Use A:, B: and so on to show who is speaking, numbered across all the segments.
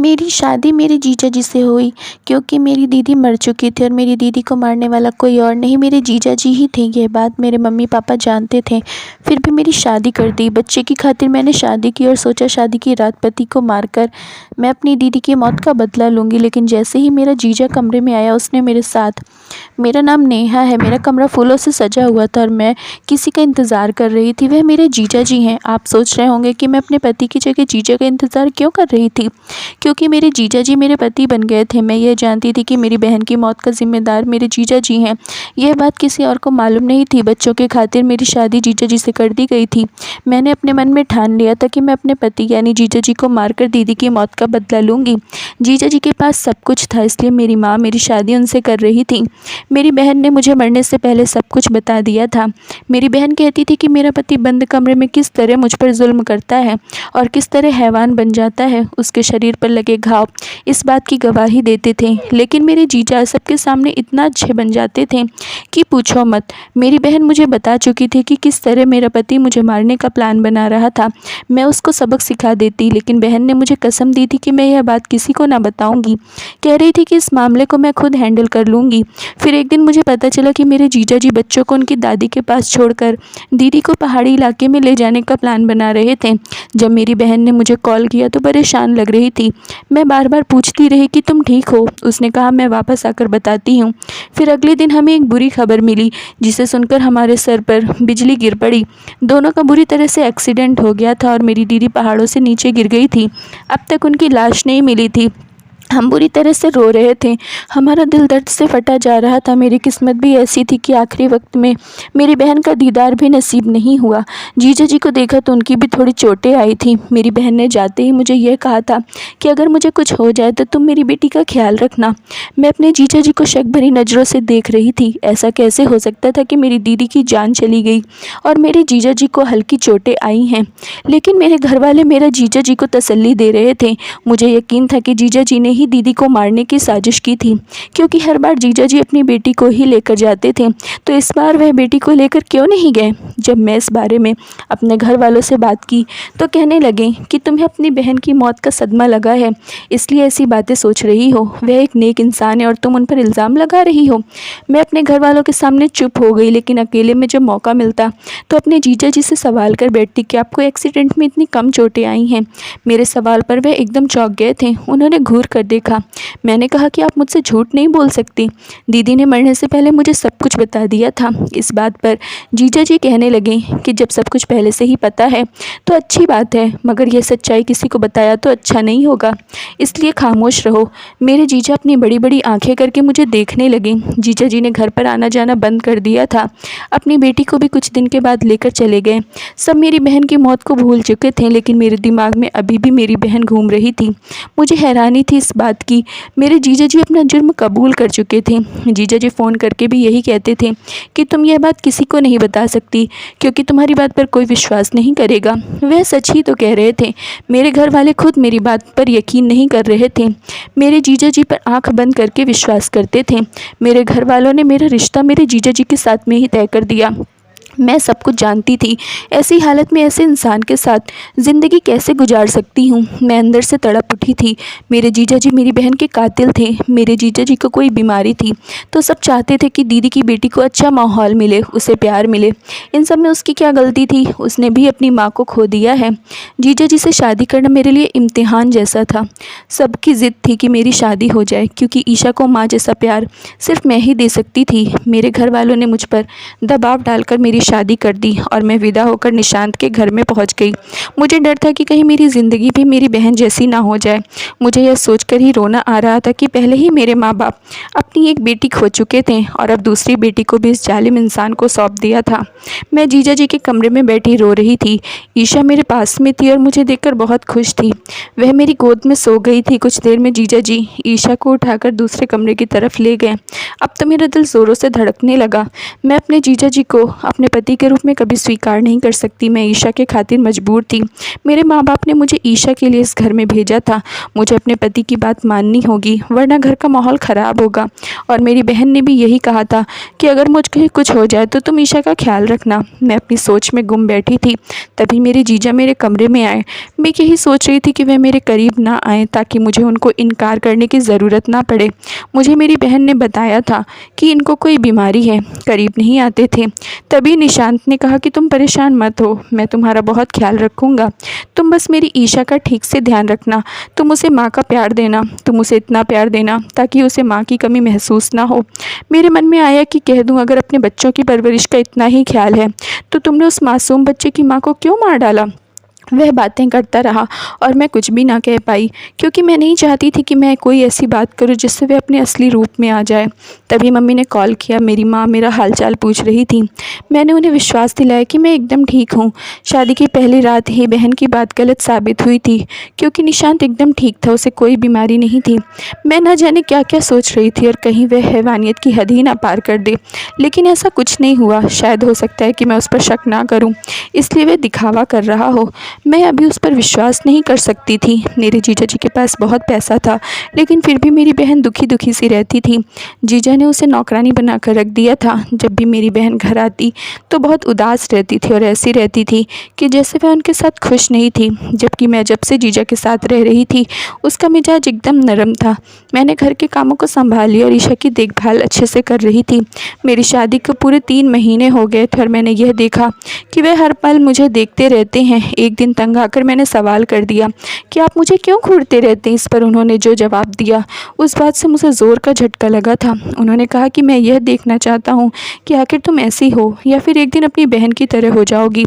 A: मेरी शादी मेरे जीजा जी से हुई क्योंकि मेरी दीदी मर चुकी थी और मेरी दीदी को मारने वाला कोई और नहीं मेरे जीजा जी ही थे। ये बात मेरे मम्मी पापा जानते थे, फिर भी मेरी शादी कर दी। बच्चे की खातिर मैंने शादी की और सोचा शादी की रात पति को मारकर मैं अपनी दीदी की मौत का बदला लूँगी। लेकिन जैसे ही मेरा जीजा कमरे में आया उसने मेरे साथ, मेरा नाम नेहा है, मेरा कमरा फूलों से सजा हुआ था और मैं किसी का इंतज़ार कर रही थी। वह मेरे जीजा जी हैं। आप सोच रहे होंगे कि मैं अपने पति की जगह जीजा का इंतज़ार क्यों कर रही थी, क्योंकि मेरे जीजा जी मेरे पति बन गए थे। मैं ये जानती थी कि मेरी बहन की मौत का ज़िम्मेदार मेरे जीजा जी हैं। यह बात किसी और को मालूम नहीं थी। बच्चों की खातिर मेरी शादी जीजा जी से कर दी गई थी। मैंने अपने मन में ठान लिया था कि मैं अपने पति यानी जीजा जी को मारकर दीदी की मौत का बदला लूँगी। जीजा जी के पास सब कुछ था, इसलिए मेरी माँ मेरी शादी उनसे कर रही थी। मेरी बहन ने मुझे मरने से पहले सब कुछ बता दिया था। मेरी बहन कहती थी कि मेरा पति बंद कमरे में किस तरह मुझ पर जुल्म करता है और किस तरह हैवान बन जाता है। उसके शरीर पर लगे घाव इस बात की गवाही देते थे। लेकिन मेरे जीजा सबके सामने इतना अच्छे बन जाते थे कि पूछो मत। मेरी बहन मुझे बता चुकी थी कि किस तरह मेरा पति मुझे मारने का प्लान बना रहा था। मैं उसको सबक सिखा देती, लेकिन बहन ने मुझे कसम दी थी कि मैं यह बात किसी को ना बताऊंगी। कह रही थी कि इस मामले को मैं खुद हैंडल कर लूँगी। फिर एक दिन मुझे पता चला कि मेरे जीजा जी बच्चों को उनकी दादी के पास छोड़कर दीदी को पहाड़ी इलाके में ले जाने का प्लान बना रहे थे। जब मेरी बहन ने मुझे कॉल किया तो परेशान लग रही थी। मैं बार बार पूछती रही कि तुम ठीक हो। उसने कहा मैं वापस आकर बताती हूँ। फिर अगले दिन हमें एक बुरी खबर मिली, जिसे सुनकर हमारे सर पर बिजली गिर पड़ी। दोनों का बुरी तरह से एक्सीडेंट हो गया था और मेरी दीदी पहाड़ों से नीचे गिर गई थी। अब तक उनकी लाश नहीं मिली थी। हम बुरी तरह से रो रहे थे। हमारा दिल दर्द से फटा जा रहा था। मेरी किस्मत भी ऐसी थी कि आखिरी वक्त में मेरी बहन का दीदार भी नसीब नहीं हुआ। जीजा जी को देखा तो उनकी भी थोड़ी चोटें आई थी। मेरी बहन ने जाते ही मुझे यह कहा था कि अगर मुझे कुछ हो जाए तो तुम मेरी बेटी का ख्याल रखना। मैं अपने जीजा जी को शक भरी नज़रों से देख रही थी। ऐसा कैसे हो सकता था कि मेरी दीदी की जान चली गई और मेरे जीजा जी को हल्की चोटें आई हैं। लेकिन मेरे घर वाले मेरा जीजा जी को तसल्ली दे रहे थे। मुझे यकीन था कि जीजा जी ने ही दीदी को मारने की साजिश की थी, क्योंकि हर बार जीजा जी अपनी बेटी को ही लेकर जाते थे, तो इस बार वह बेटी को लेकर क्यों नहीं गए। जब मैं इस बारे में अपने घर वालों से बात की तो कहने लगे कि तुम्हें अपनी बहन की मौत का सदमा लगा है, इसलिए ऐसी बातें सोच रही हो। वह एक नेक इंसान है और तुम उन पर इल्ज़ाम लगा रही हो। मैं अपने घर वालों के सामने चुप हो गई, लेकिन अकेले में जब मौका मिलता तो अपने जीजा जी से सवाल कर बैठती कि आपको एक्सीडेंट में इतनी कम चोटें आई हैं। मेरे सवाल पर वह एकदम चौंक गए थे। उन्होंने घूर कर देखा। मैंने कहा कि आप मुझसे झूठ नहीं बोल सकती। दीदी ने मरने से पहले मुझे सब कुछ बता दिया था। इस बात पर जीजा जी कहने लगे कि जब सब कुछ पहले से ही पता है तो अच्छी बात है, मगर यह सच्चाई किसी को बताया तो अच्छा नहीं होगा, इसलिए खामोश रहो। मेरे जीजा अपनी बड़ी बड़ी आंखें करके मुझे देखने लगे। जीजा जी ने घर पर आना जाना बंद कर दिया था। अपनी बेटी को भी कुछ दिन के बाद लेकर चले गए। सब मेरी बहन की मौत को भूल चुके थे, लेकिन मेरे दिमाग में अभी भी मेरी बहन घूम रही थी। मुझे हैरानी थी इस बात की, मेरे जीजा जी अपना जुर्म कबूल कर चुके थे। जीजा जी फ़ोन करके भी यही कहते थे कि तुम यह बात किसी को नहीं बता सकती, क्योंकि तुम्हारी बात पर कोई विश्वास नहीं करेगा। वह सच ही तो कह रहे थे। मेरे घर वाले खुद मेरी बात पर यकीन नहीं कर रहे थे। मेरे जीजा जी पर आंख बंद करके विश्वास करते थे। मेरे घर वालों ने मेरा रिश्ता मेरे जीजा जी के साथ में ही तय कर दिया। मैं सब कुछ जानती थी। ऐसी हालत में ऐसे इंसान के साथ ज़िंदगी कैसे गुजार सकती हूँ। मैं अंदर से तड़प उठी थी। मेरे जीजा जी मेरी बहन के कातिल थे। मेरे जीजा जी को कोई बीमारी थी, तो सब चाहते थे कि दीदी की बेटी को अच्छा माहौल मिले, उसे प्यार मिले। इन सब में उसकी क्या गलती थी। उसने भी अपनी माँ को खो दिया है। जीजा जी से शादी करना मेरे लिए इम्तिहान जैसा था। सबकी ज़िद थी कि मेरी शादी हो जाए, क्योंकि ईशा को माँ जैसा प्यार सिर्फ मैं ही दे सकती थी। मेरे घर वालों ने मुझ पर दबाव डालकर मेरी शादी कर दी और मैं विदा होकर निशांत के घर में पहुंच गई। मुझे डर था कि कहीं मेरी ज़िंदगी भी मेरी बहन जैसी ना हो जाए। मुझे यह सोचकर ही रोना आ रहा था कि पहले ही मेरे माँ बाप अपनी एक बेटी खो चुके थे और अब दूसरी बेटी को भी इस जालिम इंसान को सौंप दिया था। मैं जीजा जी के कमरे में बैठी रो रही थी। ईशा मेरे पास में थी और मुझे देखकर बहुत खुश थी। वह मेरी गोद में सो गई थी। कुछ देर में जीजा जी ईशा को उठाकर दूसरे कमरे की तरफ ले गए। अब तो मेरा दिल ज़ोरों से धड़कने लगा। मैं अपने जीजा जी को अपने पति के रूप में कभी स्वीकार नहीं कर सकती। मैं ईशा के खातिर मजबूर थी। मेरे माँ बाप ने मुझे ईशा के लिए इस घर में भेजा था। मुझे अपने पति की बात माननी होगी, वरना घर का माहौल ख़राब होगा। और मेरी बहन ने भी यही कहा था कि अगर मुझे कुछ हो जाए तो तुम ईशा का ख्याल रखना। मैं अपनी सोच में गुम बैठी थी, तभी मेरे जीजा मेरे कमरे में आए। मैं यही सोच रही थी कि वह मेरे करीब ना आए, ताकि मुझे उनको इनकार करने की ज़रूरत ना पड़े। मुझे मेरी बहन ने बताया था कि इनको कोई बीमारी है, करीब नहीं आते थे। तभी निशांत ने कहा कि तुम परेशान मत हो, मैं तुम्हारा बहुत ख्याल रखूँगा। तुम बस मेरी ईशा का ठीक से ध्यान रखना। तुम उसे माँ का प्यार देना, तुम उसे इतना प्यार देना ताकि उसे माँ की कमी महसूस ना हो। मेरे मन में आया कि कह दूँ, अगर अपने बच्चों की परवरिश का इतना ही ख्याल है तो तुमने उस मासूम बच्चे की माँ को क्यों मार डाला। वह बातें करता रहा और मैं कुछ भी ना कह पाई, क्योंकि मैं नहीं चाहती थी कि मैं कोई ऐसी बात करूं जिससे वह अपने असली रूप में आ जाए। तभी मम्मी ने कॉल किया। मेरी माँ मेरा हालचाल पूछ रही थी। मैंने उन्हें विश्वास दिलाया कि मैं एकदम ठीक हूँ। शादी की पहली रात ही बहन की बात गलत साबित हुई थी, क्योंकि निशांत एकदम ठीक था, उसे कोई बीमारी नहीं थी। मैं न जाने क्या क्या सोच रही थी और कहीं वह हैवानियत की हद ही ना पार कर दे, लेकिन ऐसा कुछ नहीं हुआ। शायद हो सकता है कि मैं उस पर शक ना करूँ, इसलिए वह दिखावा कर रहा हो। मैं अभी उस पर विश्वास नहीं कर सकती थी। मेरे जीजा जी के पास बहुत पैसा था, लेकिन फिर भी मेरी बहन दुखी दुखी सी रहती थी। जीजा ने उसे नौकरानी बनाकर रख दिया था। जब भी मेरी बहन घर आती तो बहुत उदास रहती थी और ऐसी रहती थी कि जैसे वह उनके साथ खुश नहीं थी, जबकि मैं जब से जीजा के साथ रह रही थी उसका मिजाज एकदम नरम था। मैंने घर के कामों को संभाल लिया और ईशा की देखभाल अच्छे से कर रही थी। मेरी शादी को पूरे 3 महीने हो गए थे और मैंने यह देखा कि वे हर पल मुझे देखते रहते हैं। एक दिन तंग आकर मैंने सवाल कर दिया कि आप मुझे क्यों घूरते रहते हैं। इस पर उन्होंने जो जवाब दिया, उस बात से मुझे ज़ोर का झटका लगा था। उन्होंने कहा कि मैं यह देखना चाहता हूँ कि आखिर तुम ऐसी हो या फिर एक दिन अपनी बहन की तरह हो जाओगी।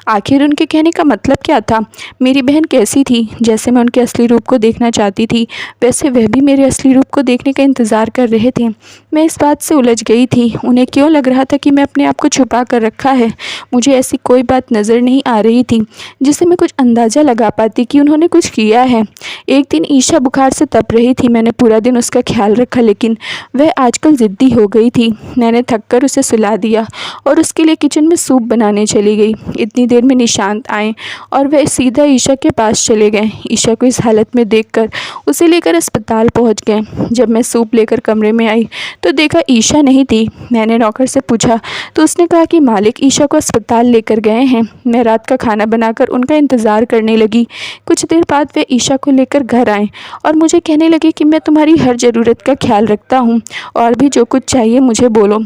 A: आखिर उनके कहने का मतलब क्या था। मेरी बहन कैसी थी? जैसे मैं उनके असली रूप को देखना चाहती थी, वैसे वह भी मेरे असली रूप को देखने का इंतज़ार कर रहे थे। मैं इस बात से उलझ गई थी। उन्हें क्यों लग रहा था कि मैं अपने आप को छुपा कर रखा है। मुझे ऐसी कोई बात नज़र नहीं आ रही थी जिससे मैं कुछ अंदाज़ा लगा पाती कि उन्होंने कुछ किया है। एक दिन ईशा बुखार से तप रही थी। मैंने पूरा दिन उसका ख्याल रखा, लेकिन वह आजकल ज़िद्दी हो गई थी। मैंने थककर उसे सुला दिया और उसके लिए किचन में सूप बनाने चली गई। इतनी देर में निशांत आए और वह सीधा ईशा के पास चले गए। ईशा को इस हालत में देखकर उसे लेकर अस्पताल पहुंच गए। जब मैं सूप लेकर कमरे में आई तो देखा ईशा नहीं थी। मैंने नौकर से पूछा तो उसने कहा कि मालिक ईशा को अस्पताल लेकर गए हैं। मैं रात का खाना बनाकर उनका इंतज़ार करने लगी। कुछ देर बाद वे ईशा को लेकर घर आए और मुझे कहने लगे कि मैं तुम्हारी हर ज़रूरत का ख्याल रखता हूँ और भी जो कुछ चाहिए मुझे बोलो,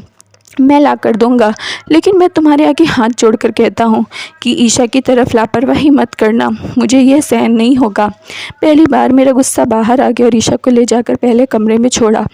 A: मैं ला कर दूंगा। लेकिन मैं तुम्हारे आगे हाथ जोड़कर कहता हूँ कि ईशा की तरफ लापरवाही मत करना, मुझे यह सहन नहीं होगा। पहली बार मेरा गुस्सा बाहर आ गया और ईशा को ले जाकर पहले कमरे में छोड़ा।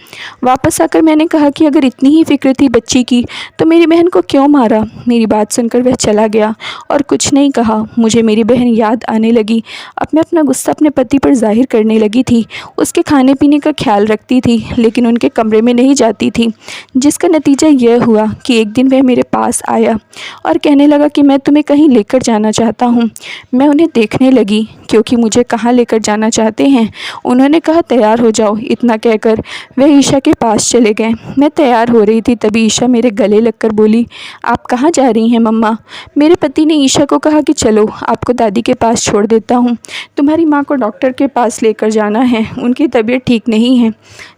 A: वापस आकर मैंने कहा कि अगर इतनी ही फिक्र थी बच्ची की तो मेरी बहन को क्यों मारा। मेरी बात सुनकर वह चला गया और कुछ नहीं कहा। मुझे मेरी बहन याद आने लगी। अब मैं अपना गुस्सा अपने पति पर जाहिर करने लगी थी। उसके खाने पीने का ख्याल रखती थी, लेकिन उनके कमरे में नहीं जाती थी, जिसका नतीजा यह हुआ कि एक दिन वह मेरे पास आया और कहने लगा कि मैं तुम्हें कहीं लेकर जाना चाहता हूँ। मैं उन्हें देखने लगी क्योंकि मुझे कहाँ लेकर जाना चाहते हैं। उन्होंने कहा तैयार हो जाओ। इतना कहकर वह ईशा के पास चले गए। मैं तैयार हो रही थी, तभी ईशा मेरे गले लगकर बोली, आप कहाँ जा रही हैं मम्मा। मेरे पति ने ईशा को कहा कि चलो आपको दादी के पास छोड़ देता हूँ, तुम्हारी माँ को डॉक्टर के पास लेकर जाना है, उनकी तबीयत ठीक नहीं है।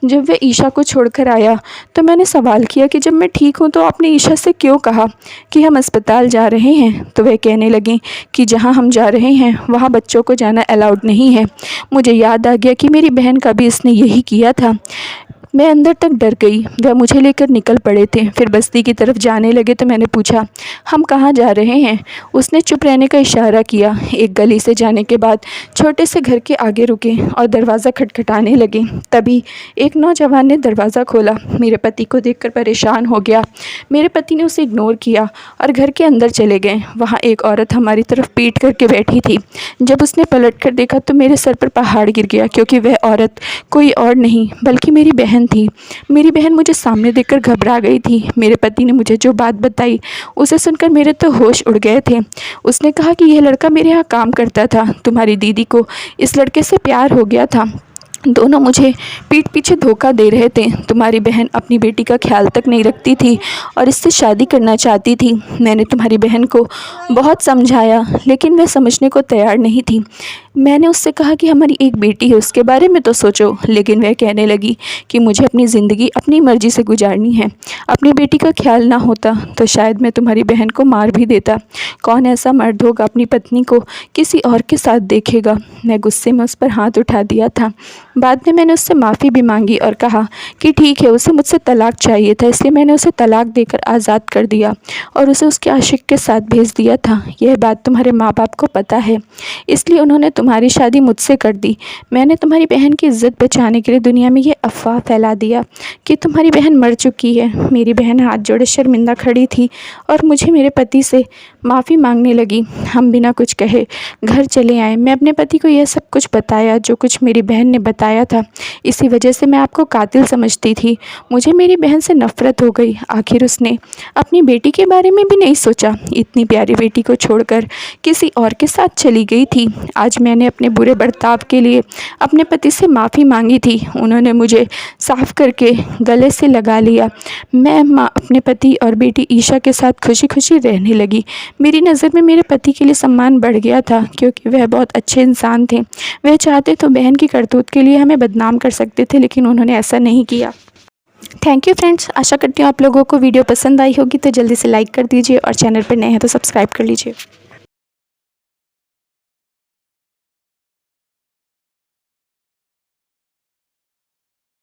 A: जब वह ईशा को छोड़कर आया तो मैंने सवाल किया कि जब मैं ठीक हूँ तो आपने ईशा से क्यों कहा कि हम अस्पताल जा रहे हैं। तो वह कहने लगे कि जहाँ हम जा रहे हैं वहाँ बच्चों को जाना अलाउड नहीं है। मुझे याद आ गया कि मेरी बहन का भी इसने यही किया था। मैं अंदर तक डर गई। वह मुझे लेकर निकल पड़े थे। फिर बस्ती की तरफ जाने लगे तो मैंने पूछा हम कहाँ जा रहे हैं। उसने चुप रहने का इशारा किया। एक गली से जाने के बाद छोटे से घर के आगे रुके और दरवाज़ा खटखटाने लगे। तभी एक नौजवान ने दरवाज़ा खोला। मेरे पति को देखकर परेशान हो गया। मेरे पति ने उसे इग्नोर किया और घर के अंदर चले गए। वहाँ एक औरत हमारी तरफ पीट करके बैठी थी। जब उसने पलट कर देखा तो मेरे सर पर पहाड़ गिर गया, क्योंकि वह औरत कोई और नहीं बल्कि मेरी बहन थी। मेरी बहन मुझे सामने देखकर घबरा गई थी। मेरे पति ने मुझे जो बात बताई उसे सुनकर मेरे तो होश उड़ गए थे। उसने कहा कि यह लड़का मेरे यहाँ काम करता था, तुम्हारी दीदी को इस लड़के से प्यार हो गया था। दोनों मुझे पीठ पीछे धोखा दे रहे थे। तुम्हारी बहन अपनी बेटी का ख्याल तक नहीं रखती थी और इससे शादी करना चाहती थी। मैंने तुम्हारी बहन को बहुत समझाया, लेकिन वह समझने को तैयार नहीं थी। मैंने उससे कहा कि हमारी एक बेटी है, उसके बारे में तो सोचो। लेकिन वह कहने लगी कि मुझे अपनी ज़िंदगी अपनी मर्ज़ी से गुजारनी है। अपनी बेटी का ख्याल ना होता तो शायद मैं तुम्हारी बहन को मार भी देता। कौन ऐसा मर्द होगा अपनी पत्नी को किसी और के साथ देखेगा। मैं गुस्से में उस पर हाथ उठा दिया था। बाद में मैंने उससे माफ़ी भी मांगी और कहा कि ठीक है, उसे मुझसे तलाक चाहिए था, इसलिए मैंने उसे तलाक देकर आज़ाद कर दिया और उसे उसके आशिक के साथ भेज दिया था। यह बात तुम्हारे माँ बाप को पता है, इसलिए उन्होंने तुम्हारी शादी मुझसे कर दी। मैंने तुम्हारी बहन की इज्जत बचाने के लिए दुनिया में ये अफवाह फैला दिया कि तुम्हारी बहन मर चुकी है। मेरी बहन हाथ जोड़े शर्मिंदा खड़ी थी और मुझे मेरे पति से माफ़ी मांगने लगी। हम बिना कुछ कहे घर चले आए। मैं अपने पति को यह सब कुछ बताया जो कुछ मेरी बहन ने बताया था। इसी वजह से मैं आपको कातिल समझती थी। मुझे मेरी बहन से नफ़रत हो गई। आखिर उसने अपनी बेटी के बारे में भी नहीं सोचा। इतनी प्यारी बेटी को छोड़कर किसी और के साथ चली गई थी। आज मैंने अपने बुरे बर्ताव के लिए अपने पति से माफ़ी मांगी थी। उन्होंने मुझे साफ करके गले से लगा लिया। मैं अपने पति और बेटी ईशा के साथ खुशी खुशी रहने लगी। मेरी नज़र में मेरे पति के लिए सम्मान बढ़ गया था, क्योंकि वह बहुत अच्छे इंसान थे। वह चाहते तो बहन की करतूत के लिए हमें बदनाम कर सकते थे, लेकिन उन्होंने ऐसा नहीं किया। Thank you friends. आशा करती हूँ आप लोगों को वीडियो पसंद आई होगी, तो जल्दी से लाइक कर दीजिए और चैनल पर नए हैं तो सब्सक्राइब कर लीजिए।